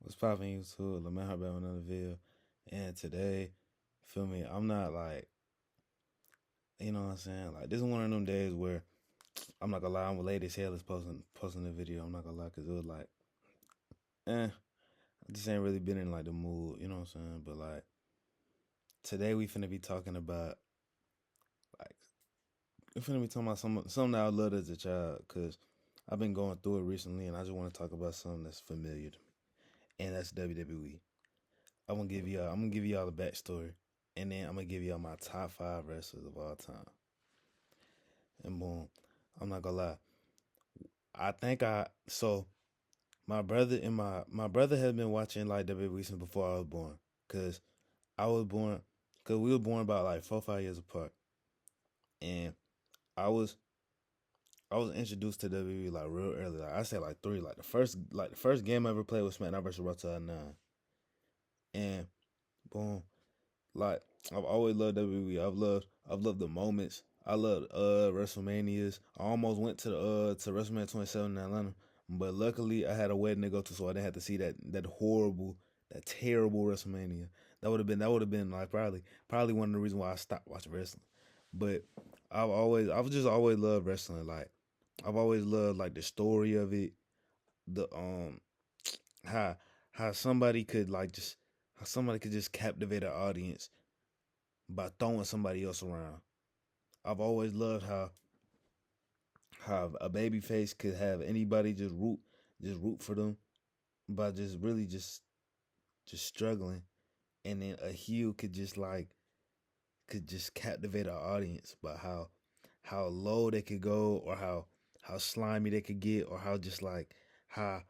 What's poppin' YouTube? Lamar back with another video. And today, feel me, I'm not like, you know what I'm saying? Like, this is one of them days where I'm not gonna lie, I'm late as hell is posting the video. I'm not gonna lie, cause it was like, I just ain't really been in like the mood, you know what I'm saying? But like, today we finna be talking about, like, we finna be talking about something that I loved as a child, cause I've been going through it recently, and I just want to talk about something that's familiar to me, and that's WWE. I'm gonna give y'all the backstory, and then I'm gonna give y'all my top five wrestlers of all time. And boom, I'm not gonna lie. I think I so my brother and my brother has been watching like WWE since before I was born, cause I was born, cause we were born about like 4 or 5 years apart, and I was I was introduced to WWE like real early. Like I said like three, like the first game I ever played was SmackDown versus Raw 2009, and boom, like I've always loved WWE. I've loved the moments. I loved WrestleManias. I almost went to WrestleMania 27 in Atlanta, but luckily I had a wedding to go to, so I didn't have to see that horrible, that terrible WrestleMania. That would have been like probably one of the reasons why I stopped watching wrestling. But I've just always loved wrestling. Like I've always loved like the story of it, the how how somebody could like just how somebody could just captivate an audience by throwing somebody else around. I've always loved how a baby face could have anybody just root for them by just really just struggling, and then a heel could just captivate our audience by how low they could go, or how slimy they could get, or how just like how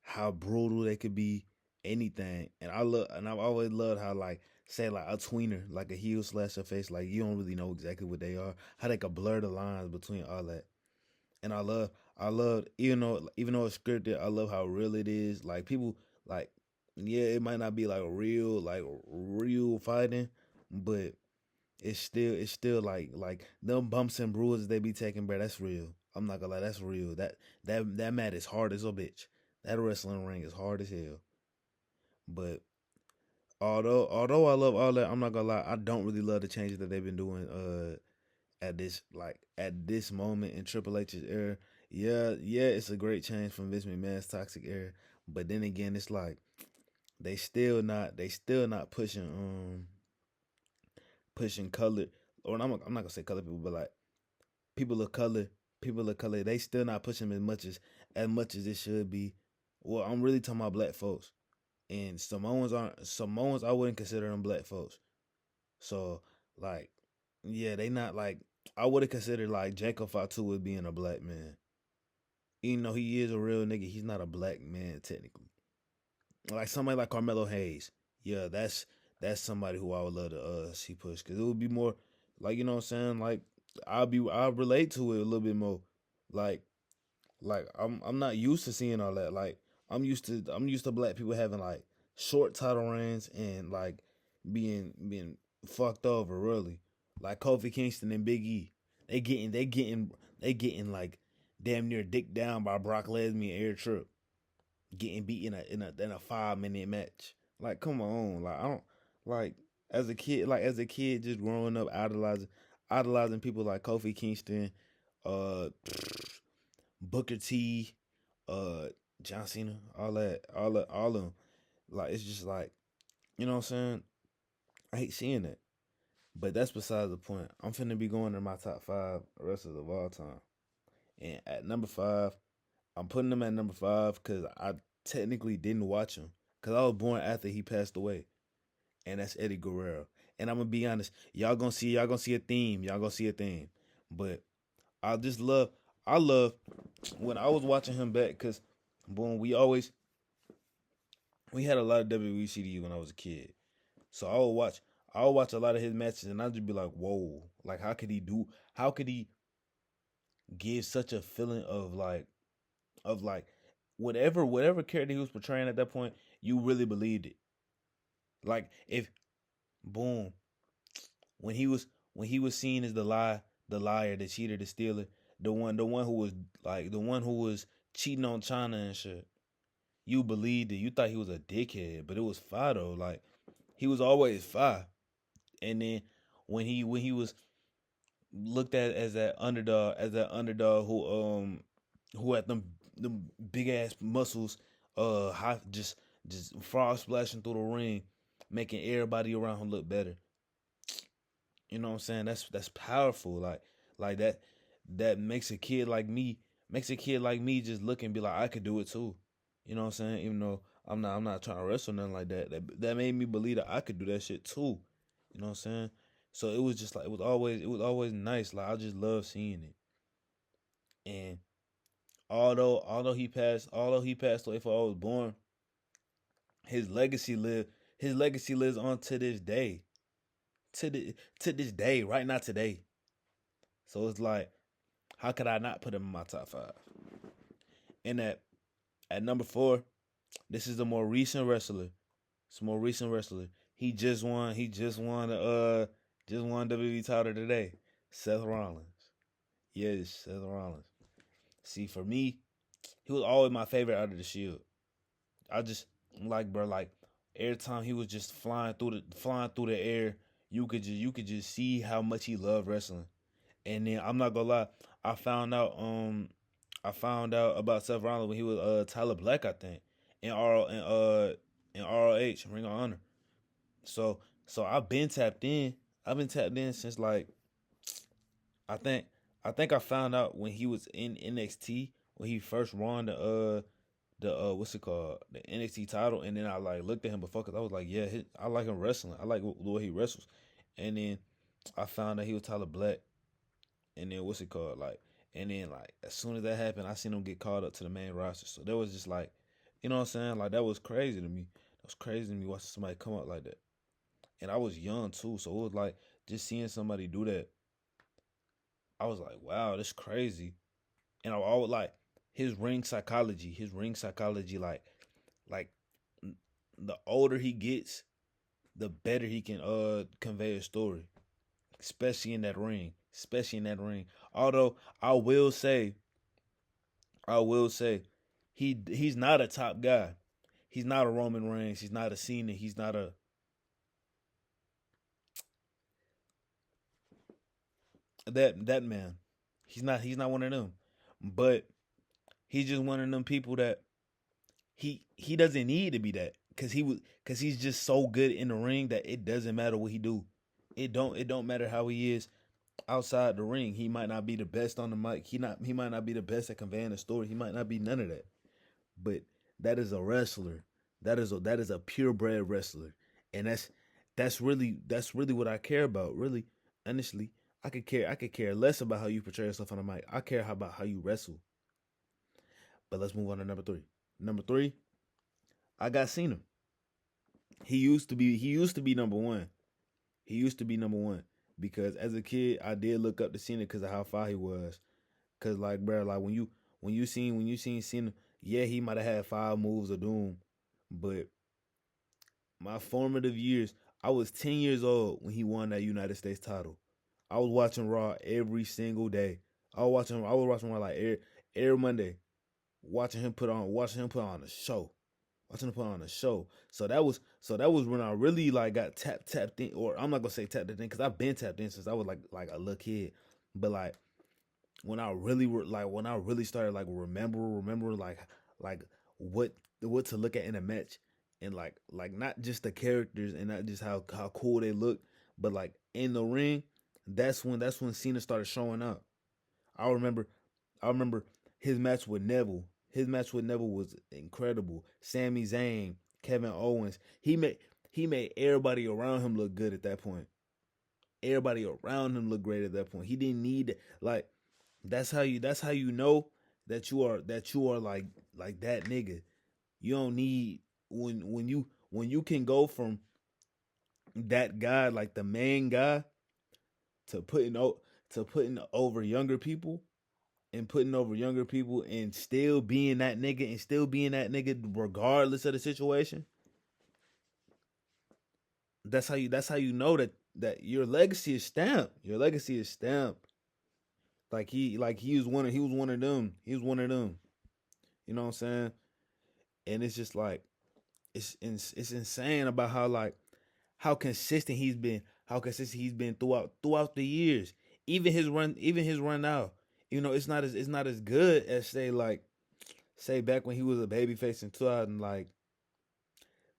how brutal they could be, anything. And I've always loved how like say like a tweener, like a heel slash a face, like you don't really know exactly what they are, how they could blur the lines between all that. And I love even though it's scripted, I love how real it is. Like people like yeah, it might not be like real fighting, but it's still like them bumps and bruises they be taking, bro. That's real. I'm not gonna lie, that's real. That mat is hard as a bitch. That wrestling ring is hard as hell. But although I love all that, I'm not gonna lie, I don't really love the changes that they've been doing at this moment in Triple H's era. Yeah, it's a great change from Vince McMahon's toxic era. But then again, it's like they still not pushing color, or I'm not gonna say color people, but like people of color, they still not pushing them as much as it should be. Well, I'm really talking about black folks. And Samoans, I wouldn't consider them black folks. So like yeah, they not like, I would have considered like Jacob Fatu as being a black man. Even though he is a real nigga, he's not a black man technically. Like somebody like Carmelo Hayes. Yeah, that's somebody who I would love to see push, because it would be more like, you know what I'm saying? Like I'll relate to it a little bit more. Like I'm not used to seeing all that. Like I'm used to black people having like short title reigns and like being fucked over really. Like Kofi Kingston and Big E. They getting like damn near dicked down by Brock Lesnar and Eric Tripp. Getting beat in a 5 minute match. Like come on. Like I don't like as a kid just growing up idolizing people like Kofi Kingston, uh Booker T, uh, John Cena, all of them. Like it's just like, you know what I'm saying. I hate seeing that, but that's besides the point. I'm finna be going to my top five wrestlers of all time, and at number five, I'm putting them at number five because I technically didn't watch him because I was born after he passed away, and that's Eddie Guerrero. And I'm gonna be honest, y'all gonna see a theme, but I just love I love when I was watching him back, because boom, we had a lot of WWE CD when I was a kid. So I would watch a lot of his matches, and I'd just be like, whoa, like how could he give such a feeling of like whatever character he was portraying at that point, you really believed it. Like if boom, when he was seen as the liar, the cheater, the stealer, the one who was cheating on China and shit. you believed it. You thought he was a dickhead, but it was fire though. Like he was always fire. And then when he was looked at as that underdog who had them big ass muscles, high, just frog splashing through the ring, making everybody around him look better. You know what I'm saying? That's powerful. Like that makes a kid like me just look and be like, I could do it too. You know what I'm saying? Even though I'm not trying to wrestle nothing like that. That made me believe that I could do that shit too. You know what I'm saying? So it was just like it was always nice. Like I just love seeing it. And although he passed away before I was born, his legacy live his legacy lives on to this day. To this day, right now today. So it's like, how could I not put him in my top five? And at number four, this is the more recent wrestler. It's a more recent wrestler. He just won. Just won WWE title today. Seth Rollins. Yes, Seth Rollins. See, for me, he was always my favorite out of the Shield. I just like, bro, like every time he was just flying through the air, you could just see how much he loved wrestling. And then I'm not gonna lie, I found out I found out about Seth Rollins when he was Tyler Black, I think, in ROH, Ring of Honor. So I've been tapped in. I've been tapped in since like I think I found out when he was in NXT when he first won the what's it called, the NXT title, and then I like looked at him before because I was like, yeah, I like him wrestling. I like the way he wrestles. And then I found out he was Tyler Black, and then what's it called, like, and then like as soon as that happened, I seen him get called up to the main roster. So that was just like, you know what I'm saying? Like that was crazy to me. That was crazy to me watching somebody come up like that. And I was young too, so it was like just seeing somebody do that. I was like, wow, that's crazy. And I would like his ring psychology, like the older he gets, the better he can convey a story, especially in that ring, especially in that ring. Although I will say, he's not a top guy. He's not a Roman Reigns. He's not a Cena. He's not a that man. He's not one of them. But he's just one of them people that he doesn't need to be that because he's just so good in the ring that it doesn't matter what he do. It don't matter how he is outside the ring. He might not be the best on the mic. He might not be the best at conveying a story. He might not be none of that. But that is a wrestler. That is a purebred wrestler. And that's really what I care about. Really, honestly, I could care less about how you portray yourself on the mic. I care about how you wrestle. But let's move on to number three. Number three, I got Cena. He used to be number one. He used to be number one because as a kid I did look up to Cena because of how far he was. Cause like bro, like when you seen Cena, yeah, he might have had five moves of doom, but my formative years, I was 10 years old when he won that United States title. I was watching Raw every single day. I was watching Raw like every Monday, watching him put on a show. Watching him put on a show. So that was when I really like got tapped in, or I'm not gonna say tapped in because I've been tapped in since I was like a little kid. But like when I really started like remember like what to look at in a match, and like not just the characters and not just how cool they look, but like in the ring, that's when Cena started showing up. I remember I remember his match with Neville. His match with Neville was incredible. Sami Zayn, Kevin Owens. He made everybody around him look good at that point. Everybody around him looked great at that point. He didn't need like that's how you know that you are like that nigga. You don't need when you can go from that guy, like the main guy, to putting over younger people, and putting over younger people and still being that nigga regardless of the situation. That's how you know that your legacy is stamped. Your legacy is stamped. Like he was one of them. He was one of them. You know what I'm saying? and it's just like it's insane about how consistent he's been, throughout the years. Even his run now, it's not as good as say back when he was a babyface in 2000, like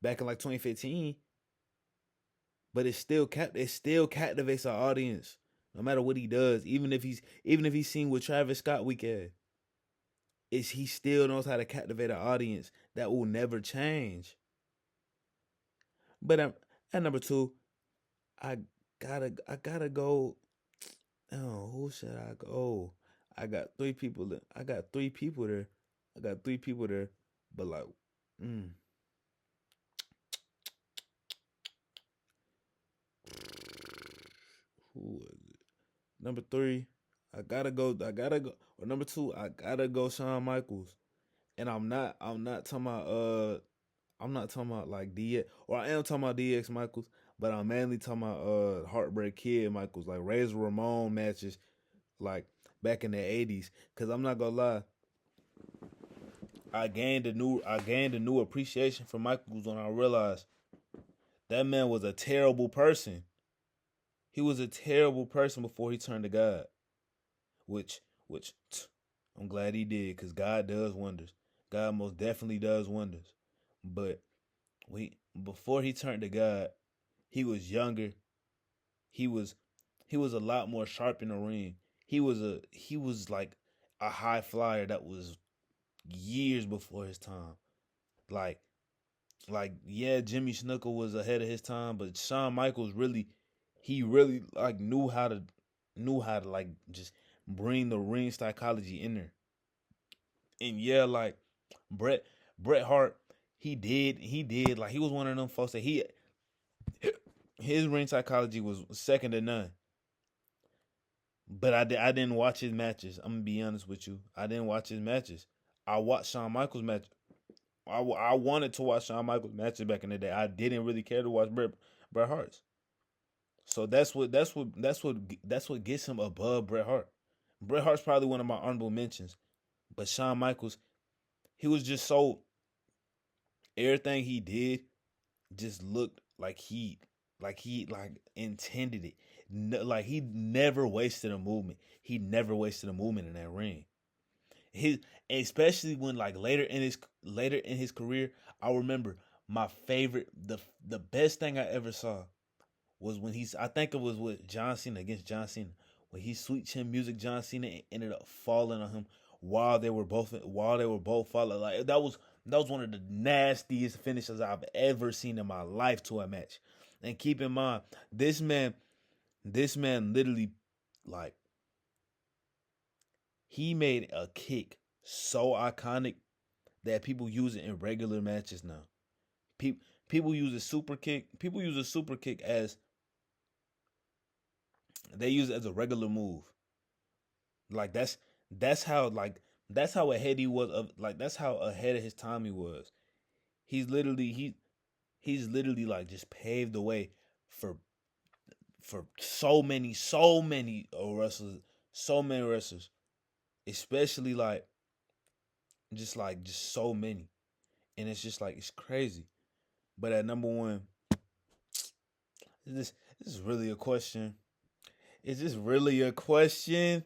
back in like 2015. But it still captivates our audience, no matter what he does. Even if he's seen with Travis Scott weekend, he still knows how to captivate an audience that will never change. But at number two, I gotta go. Oh, who should I go? I got three people. I got three people there. I got three people there. But like, mm, who was it? Number three, I gotta go. I gotta go. Or number two, I gotta go. Shawn Michaels. And I'm not talking about. I'm not talking about like DX, or I am talking about DX Michaels, but I'm mainly talking about Heartbreak Kid Michaels, like Razor Ramon matches, like back in the '80s. Cause I'm not gonna lie, I gained a new appreciation for Michaels when I realized that man was a terrible person. He was a terrible person before he turned to God, which I'm glad he did, cause God does wonders. God most definitely does wonders. But we before he turned to God, he was younger. He was he was a lot more sharp in the ring. He was like a high flyer that was years before his time. Like yeah, Jimmy Snuka was ahead of his time, but Shawn Michaels really like knew how to like just bring the ring psychology in there. And yeah, like Bret Bret Hart, he did like he was one of them folks that he his ring psychology was second to none. But I didn't watch his matches. I'm gonna be honest with you. I didn't watch his matches. I watched Shawn Michaels match. I wanted to watch Shawn Michaels matches back in the day. I didn't really care to watch Bret Hart's. So that's what gets him above Bret Hart. Bret Hart's probably one of my honorable mentions, but Shawn Michaels, he was just so everything he did just looked like intended it. No, like he never wasted a movement. He never wasted a movement in that ring. His Especially when like later in his career, I remember my favorite the best thing I ever saw was when I think it was with John Cena against John Cena when he sweet chin music John Cena ended up falling on him while they were both falling. Like that was one of the nastiest finishes I've ever seen in my life to a match. And keep in mind, this man literally like he made a kick so iconic that people use it in regular matches now. People use a super kick. People use a super kick as they use it as a regular move. Like that's how like that's how ahead he was of like that's how ahead of his time he was. He's literally he's literally like just paved the way for so many wrestlers, so many wrestlers, especially just so many, and it's just like it's crazy. But at number one, this is really a question. Is this really a question?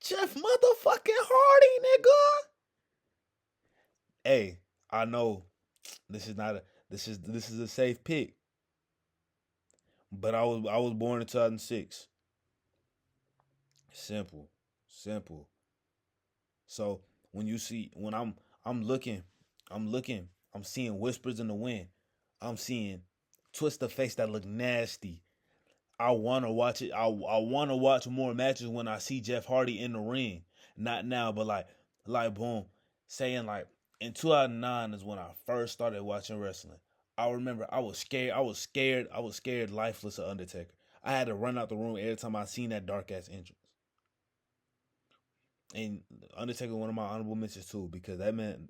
Jeff motherfucking Hardy, nigga. Hey, I know this is not a this is a safe pick, but I was born in 2006. Simple, simple. So when I'm looking, I'm looking, I'm seeing whispers in the wind. I'm seeing twist of face that look nasty. I want to watch it. I want to watch more matches when I see Jeff Hardy in the ring. Not now, but like boom, saying like in 2009 is when I first started watching wrestling. I remember I was scared. I was scared lifeless of Undertaker. I had to run out the room every time I seen that dark ass entrance. And Undertaker one of my honorable mentions too because that man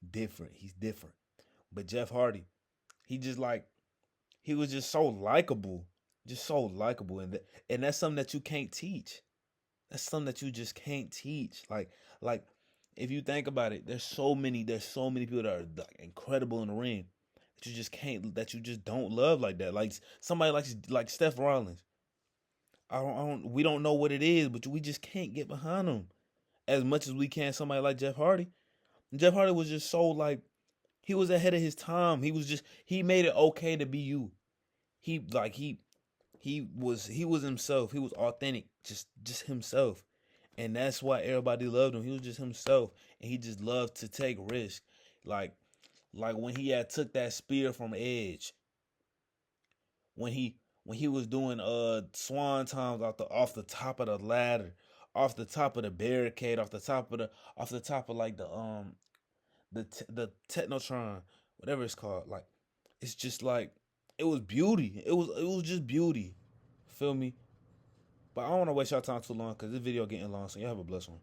different. He's different. But Jeff Hardy, he just like he was just so likable, and that's something that you can't teach. That's something that you just can't teach. Like if you think about it, there's so many people that are like incredible in the ring that you just can't, that you just don't love like that. Like somebody like Steph Rollins. We don't know what it is, but we just can't get behind him as much as we can somebody like Jeff Hardy. Jeff Hardy was just so like, he was ahead of his time. He made it okay to be you. He was himself. He was authentic, just himself. And that's why everybody loved him. He was just himself, and he just loved to take risks. Like like when he had took that spear from Edge, when he was doing swan times off the top of the ladder, off the top of the barricade, off the top of like the Technotron, whatever it's called. Like, it's just like, it was beauty. It was just beauty. Feel me? But I don't want to waste y'all time too long because this video getting long. So y'all have a blessed one.